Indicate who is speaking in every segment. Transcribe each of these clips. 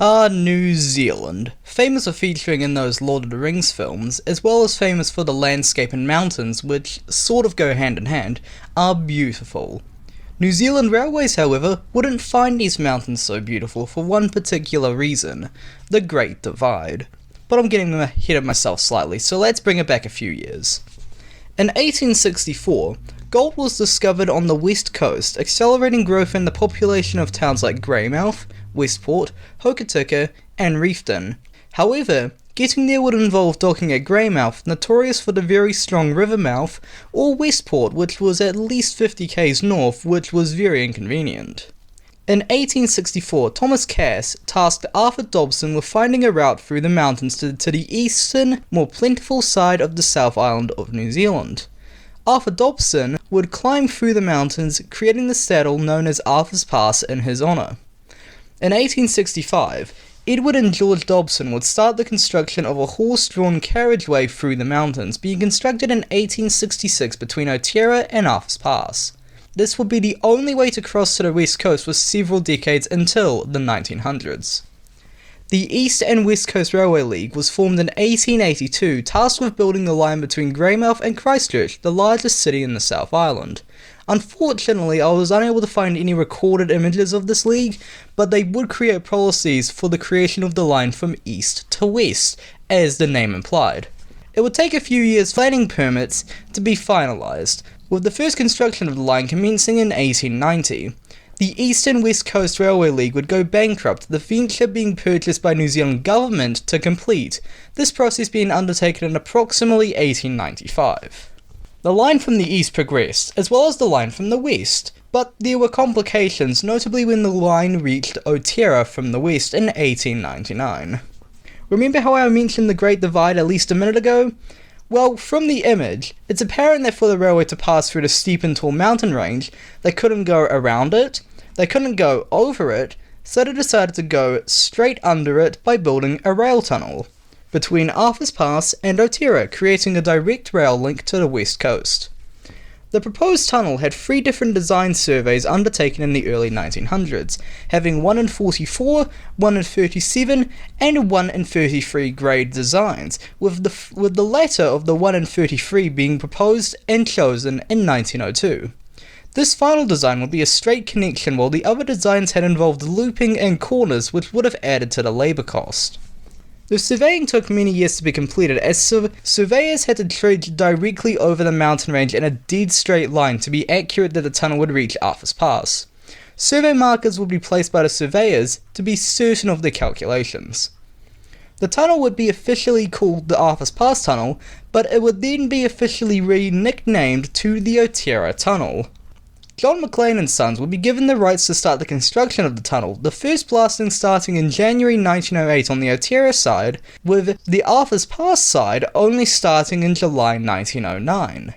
Speaker 1: New Zealand. Famous for featuring in those Lord of the Rings films, as well as famous for the landscape and mountains, which sort of go hand in hand, are beautiful. New Zealand Railways, however, wouldn't find these mountains so beautiful for one particular reason: the Great Divide. But I'm getting ahead of myself slightly, so let's bring it back a few years. In 1864, gold was discovered on the west coast, accelerating growth in the population of towns like Greymouth, Westport, Hokitika, and Reefton. However, getting there would involve docking at Greymouth, notorious for the very strong river mouth, or Westport, which was at least 50 km north, which was very inconvenient. In 1864, Thomas Cass tasked Arthur Dobson with finding a route through the mountains to the eastern, more plentiful side of the South Island of New Zealand. Arthur Dobson would climb through the mountains, creating the saddle known as Arthur's Pass in his honour. In 1865, Edward and George Dobson would start the construction of a horse-drawn carriageway through the mountains, being constructed in 1866 between Otira and Arthur's Pass. This would be the only way to cross to the west coast for several decades until the 1900s. The East and West Coast Railway League was formed in 1882, tasked with building the line between Greymouth and Christchurch, the largest city in the South Island. Unfortunately, I was unable to find any recorded images of this league, but they would create policies for the creation of the line from east to west, as the name implied. It would take a few years for planning permits to be finalised, with the first construction of the line commencing in 1890. The East and West Coast Railway League would go bankrupt, the venture being purchased by New Zealand government to complete, this process being undertaken in approximately 1895. The line from the east progressed, as well as the line from the west, but there were complications, notably when the line reached Otira from the west in 1899. Remember how I mentioned the Great Divide at least a minute ago? Well, from the image, it's apparent that for the railway to pass through the steep and tall mountain range, they couldn't go around it, they couldn't go over it, so they decided to go straight under it by building a rail tunnel between Arthur's Pass and Otira, creating a direct rail link to the west coast. The proposed tunnel had 3 different design surveys undertaken in the early 1900s, having 1 in 44, 1 in 37, and 1 in 33 grade designs, with the latter of the 1 in 33 being proposed and chosen in 1902. This final design would be a straight connection, while the other designs had involved looping and corners, which would have added to the labour cost. The surveying took many years to be completed, as surveyors had to trudge directly over the mountain range in a dead straight line to be accurate that the tunnel would reach Arthur's Pass. Survey markers would be placed by the surveyors to be certain of their calculations. The tunnel would be officially called the Arthur's Pass Tunnel, but it would then be officially re-nicknamed to the Otira Tunnel. John McLean and Sons would be given the rights to start the construction of the tunnel, the first blasting starting in January 1908 on the Otira side, with the Arthur's Pass side only starting in July 1909.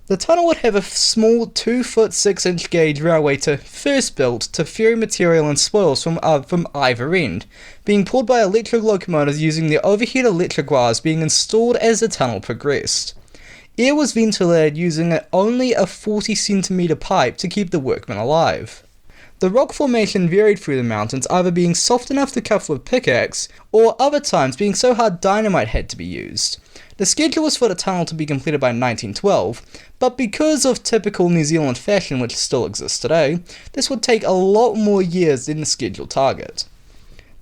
Speaker 1: The tunnel would have a small 2-foot 6-inch gauge railway first built to ferry material and spoils from either end, being pulled by electric locomotives using the overhead electric wires being installed as the tunnel progressed. Air was ventilated using only a 40cm pipe to keep the workmen alive. The rock formation varied through the mountains, either being soft enough to cut with pickaxe, or other times being so hard dynamite had to be used. The schedule was for the tunnel to be completed by 1912, but because of typical New Zealand fashion which still exists today, this would take a lot more years than the scheduled target.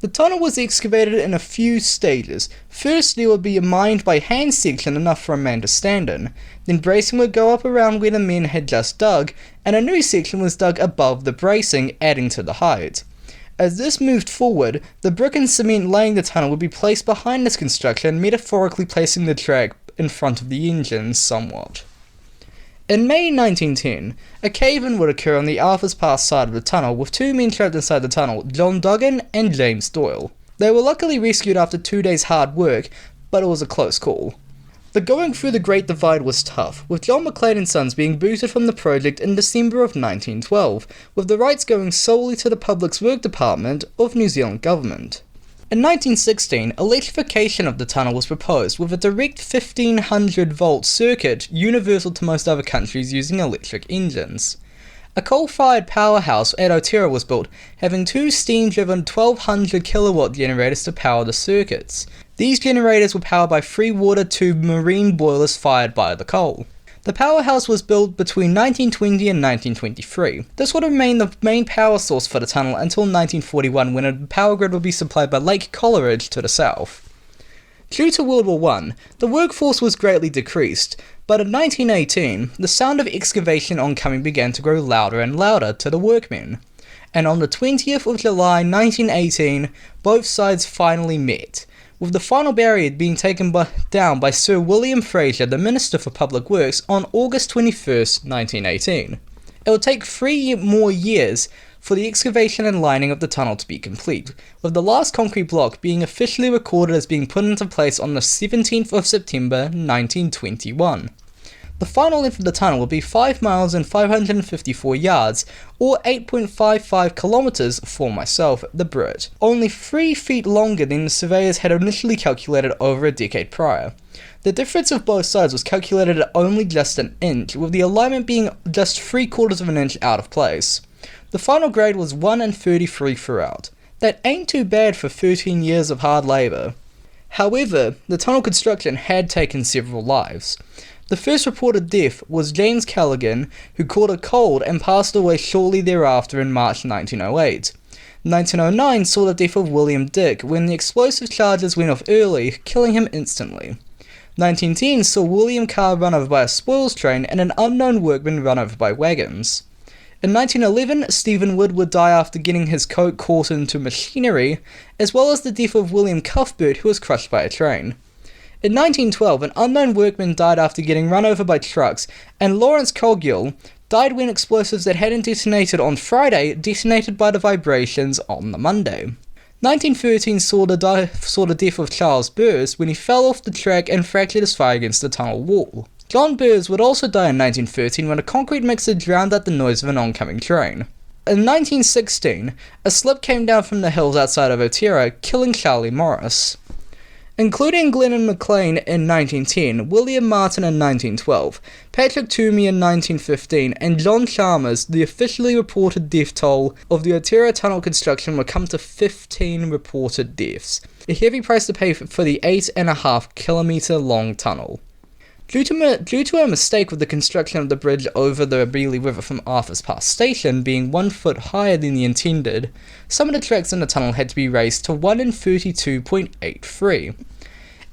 Speaker 1: The tunnel was excavated in a few stages. First, there would be a mined by hand section enough for a man to stand in, then bracing would go up around where the men had just dug, and a new section was dug above the bracing, adding to the height. As this moved forward, the brick and cement laying the tunnel would be placed behind this construction, metaphorically placing the track in front of the engines somewhat. In May 1910, a cave-in would occur on the Arthur's Pass side of the tunnel, with 2 men trapped inside the tunnel, John Duggan and James Doyle. They were luckily rescued after 2 days' hard work, but it was a close call. The going through the Great Divide was tough, with John McLean and Sons being booted from the project in December of 1912, with the rights going solely to the Public Works Department of New Zealand Government. In 1916, electrification of the tunnel was proposed, with a direct 1500 volt circuit universal to most other countries using electric engines. A coal-fired powerhouse at Otira was built, having two steam-driven 1200 kilowatt generators to power the circuits. These generators were powered by free water tube marine boilers fired by the coal. The powerhouse was built between 1920 and 1923. This would remain the main power source for the tunnel until 1941, when a power grid would be supplied by Lake Coleridge to the south. Due to World War I, the workforce was greatly decreased, but in 1918, the sound of excavation oncoming began to grow louder and louder to the workmen. And on the 20th of July 1918, both sides finally met, with the final barrier being taken down by Sir William Fraser, the Minister for Public Works, on August 21st, 1918. It would take 3 more years for the excavation and lining of the tunnel to be complete, with the last concrete block being officially recorded as being put into place on the 17th of September 1921. The final length of the tunnel will be 5 miles and 554 yards, or 8.55 kilometers for myself, the Brit, only 3 feet longer than the surveyors had initially calculated over a decade prior. The difference of both sides was calculated at only just an inch, with the alignment being just 3/4 of an inch out of place. The final grade was 1 and 33 throughout. That ain't too bad for 13 years of hard labour. However, the tunnel construction had taken several lives. The first reported death was James Callaghan, who caught a cold and passed away shortly thereafter in March 1908. 1909 saw the death of William Dick when the explosive charges went off early, killing him instantly. 1910 saw William Carr run over by a spoils train and an unknown workman run over by wagons. In 1911, Stephen Wood would die after getting his coat caught into machinery, as well as the death of William Cuthbert, who was crushed by a train. In 1912, an unknown workman died after getting run over by trucks, and Lawrence Cogill died when explosives that hadn't detonated on Friday detonated by the vibrations on the Monday. 1913 saw the death of Charles Burrs when he fell off the track and fractured his thigh against the tunnel wall. John Burrs would also die in 1913 when a concrete mixer drowned out the noise of an oncoming train. In 1916, a slip came down from the hills outside of Otira, killing Charlie Morris. Including Glennon McLean in 1910, William Martin in 1912, Patrick Toomey in 1915, and John Chalmers, the officially reported death toll of the Otira Tunnel construction would come to 15 reported deaths, a heavy price to pay for the 8.5 kilometre long tunnel. Due to a mistake with the construction of the bridge over the Beeley River from Arthur's Pass Station being 1 foot higher than the intended, some of the tracks in the tunnel had to be raised to 1 in 32.83.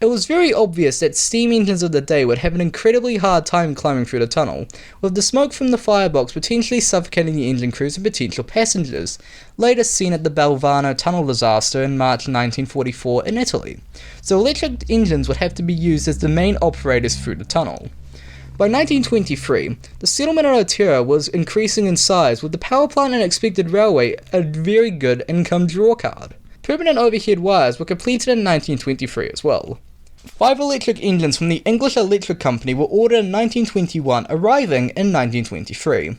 Speaker 1: It was very obvious that steam engines of the day would have an incredibly hard time climbing through the tunnel, with the smoke from the firebox potentially suffocating the engine crews and potential passengers, later seen at the Belvano tunnel disaster in March 1944 in Italy. So electric engines would have to be used as the main operators through the tunnel. By 1923, the settlement of Otira was increasing in size, with the power plant and expected railway a very good income drawcard. Permanent overhead wires were completed in 1923 as well. 5 electric engines from the English Electric Company were ordered in 1921, arriving in 1923.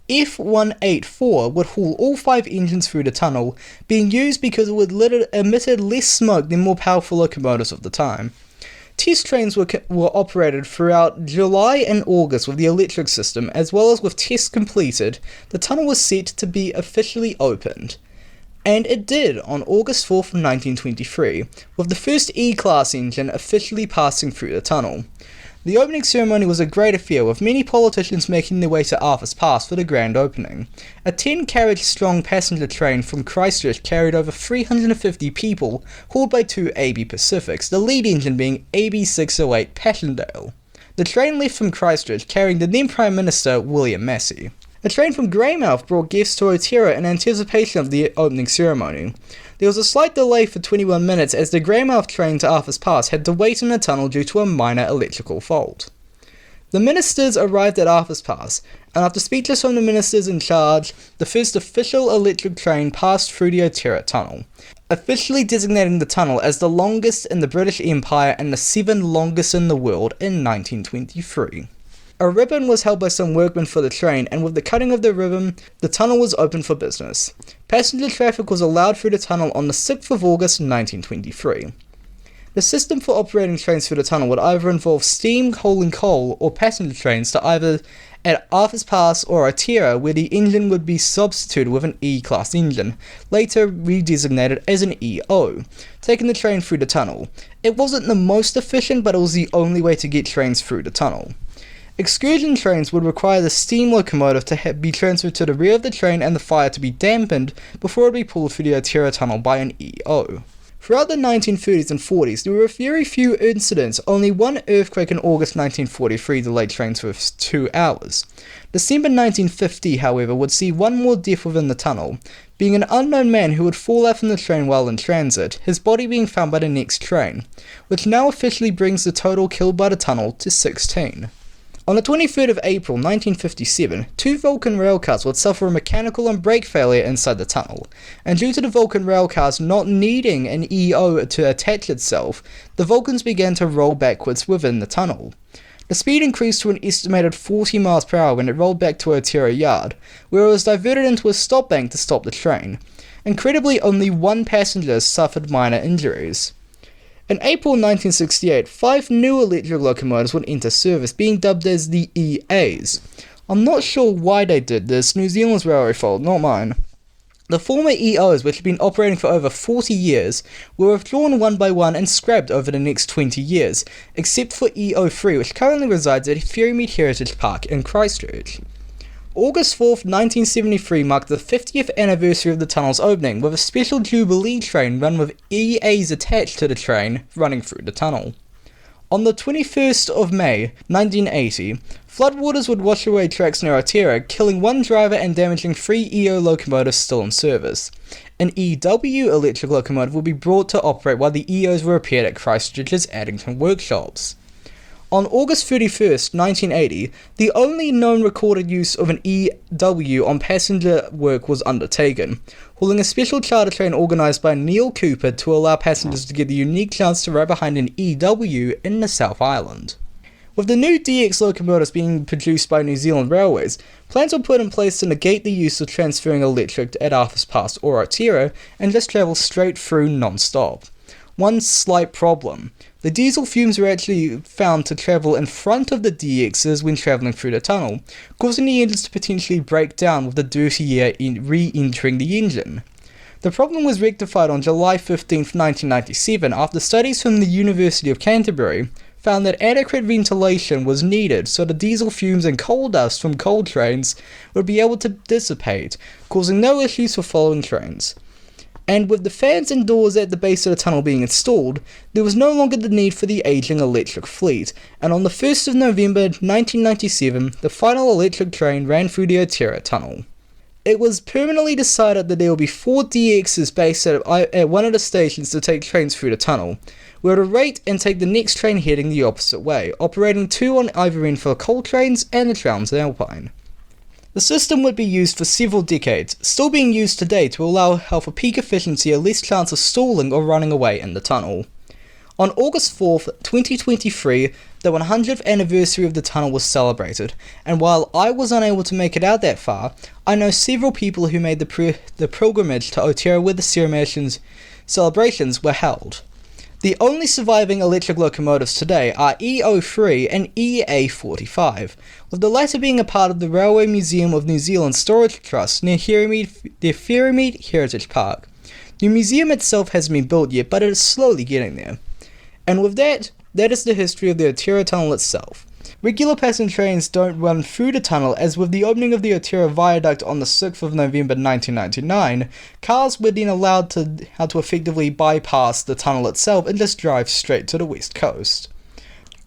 Speaker 1: F184 would haul all 5 engines through the tunnel, being used because it would emitted less smoke than more powerful locomotives of the time. Test trains were operated throughout July and August with the electric system, as well as with tests completed, the tunnel was set to be officially opened. And it did on August 4th, 1923, with the first E-Class engine officially passing through the tunnel. The opening ceremony was a great affair, with many politicians making their way to Arthur's Pass for the grand opening. A 10-carriage strong passenger train from Christchurch carried over 350 people, hauled by 2 AB Pacifics, the lead engine being AB 608 Passchendaele. The train left from Christchurch carrying the then Prime Minister William Massey. A train from Greymouth brought guests to Otira in anticipation of the opening ceremony. There was a slight delay for 21 minutes as the Greymouth train to Arthur's Pass had to wait in the tunnel due to a minor electrical fault. The ministers arrived at Arthur's Pass, and after speeches from the ministers in charge, the first official electric train passed through the Otira Tunnel, officially designating the tunnel as the longest in the British Empire and the 7th longest in the world in 1923. A ribbon was held by some workmen for the train, and with the cutting of the ribbon, the tunnel was open for business. Passenger traffic was allowed through the tunnel on the 6th of August 1923. The system for operating trains through the tunnel would either involve steam hauling coal or passenger trains to either at Arthur's Pass or Otira, where the engine would be substituted with an E-class engine, later redesignated as an EO, taking the train through the tunnel. It wasn't the most efficient, but it was the only way to get trains through the tunnel. Excursion trains would require the steam locomotive to be transferred to the rear of the train and the fire to be dampened before it would be pulled through the Otira Tunnel by an EO. Throughout the 1930s and 40s, there were very few incidents. Only one earthquake in August 1943 delayed trains for 2 hours. December 1950, however, would see one more death within the tunnel, being an unknown man who would fall out from the train while in transit, his body being found by the next train, which now officially brings the total killed by the tunnel to 16. On the 23rd of April 1957, 2 Vulcan railcars would suffer a mechanical and brake failure inside the tunnel, and due to the Vulcan railcars not needing an EO to attach itself, the Vulcans began to roll backwards within the tunnel. The speed increased to an estimated 40 miles per hour when it rolled back to Otira Yard, where it was diverted into a stop bank to stop the train. Incredibly, only 1 passenger suffered minor injuries. In April 1968, 5 new electric locomotives would enter service, being dubbed as the EAs. I'm not sure why they did this, New Zealand's railway fault, not mine. The former EOs, which had been operating for over 40 years, were withdrawn one by one and scrapped over the next 20 years, except for EO3, which currently resides at Ferrymead Heritage Park in Christchurch. August 4th, 1973 marked the 50th anniversary of the tunnel's opening, with a special Jubilee train run with EAs attached to the train running through the tunnel. On the 21st of May, 1980, floodwaters would wash away tracks near Otira, killing 1 driver and damaging 3 EO locomotives still in service. An EW electric locomotive would be brought to operate while the EOs were repaired at Christchurch's Addington workshops. On August 31st, 1980, the only known recorded use of an EW on passenger work was undertaken, hauling a special charter train organised by Neil Cooper to allow passengers to get the unique chance to ride behind an EW in the South Island. With the new DX locomotives being produced by New Zealand Railways, plans were put in place to negate the use of transferring electric at Arthur's Pass or Otira and just travel straight through non-stop. One slight problem: the diesel fumes were actually found to travel in front of the DXs when travelling through the tunnel, causing the engines to potentially break down with the dirty air re-entering the engine. The problem was rectified on July 15, 1997, after studies from the University of Canterbury found that adequate ventilation was needed so the diesel fumes and coal dust from coal trains would be able to dissipate, causing no issues for following trains. And with the fans and doors at the base of the tunnel being installed, there was no longer the need for the aging electric fleet, and on the 1st of November 1997, the final electric train ran through the Otira Tunnel. It was permanently decided that there will be 4 DXs based at one of the stations to take trains through the tunnel, where to rate and take the next train heading the opposite way, operating 2 on either end for coal trains and the Transalpine. The system would be used for several decades, still being used today to allow for peak efficiency and less chance of stalling or running away in the tunnel. On August 4th, 2023, the 100th anniversary of the tunnel was celebrated, and while I was unable to make it out that far, I know several people who made the pilgrimage to Otira where the celebrations were held. The only surviving electric locomotives today are EO3 and EA45, with the latter being a part of the Railway Museum of New Zealand Storage Trust near Ferrymead Heritage Park. The museum itself hasn't been built yet, but it is slowly getting there. And with that is the history of the Otira Tunnel itself. Regular passenger trains don't run through the tunnel, as with the opening of the Otira Viaduct on the 6th of November 1999, cars were then allowed to effectively bypass the tunnel itself and just drive straight to the west coast.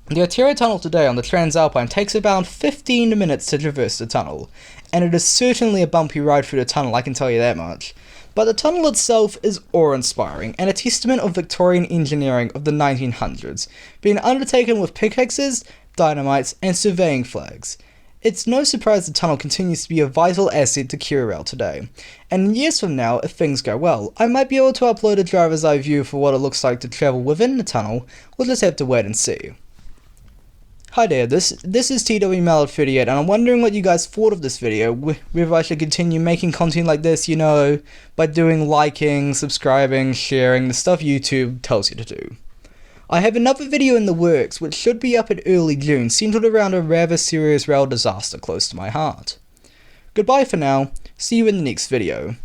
Speaker 1: The Otira Tunnel today on the Transalpine takes about 15 minutes to traverse the tunnel, and it is certainly a bumpy ride through the tunnel, I can tell you that much. But the tunnel itself is awe-inspiring, and a testament of Victorian engineering of the 1900s, being undertaken with pickaxes, dynamites, and surveying flags. It's no surprise the tunnel continues to be a vital asset to Kirrarail today, and in years from now, if things go well, I might be able to upload a driver's eye view for what it looks like to travel within the tunnel. We'll just have to wait and see. Hi there, this is TWMallard38, and I'm wondering what you guys thought of this video, whether I should continue making content like this, by doing liking, subscribing, sharing, the stuff YouTube tells you to do. I have another video in the works which should be up in early June, centered around a rather serious rail disaster close to my heart. Goodbye for now, see you in the next video.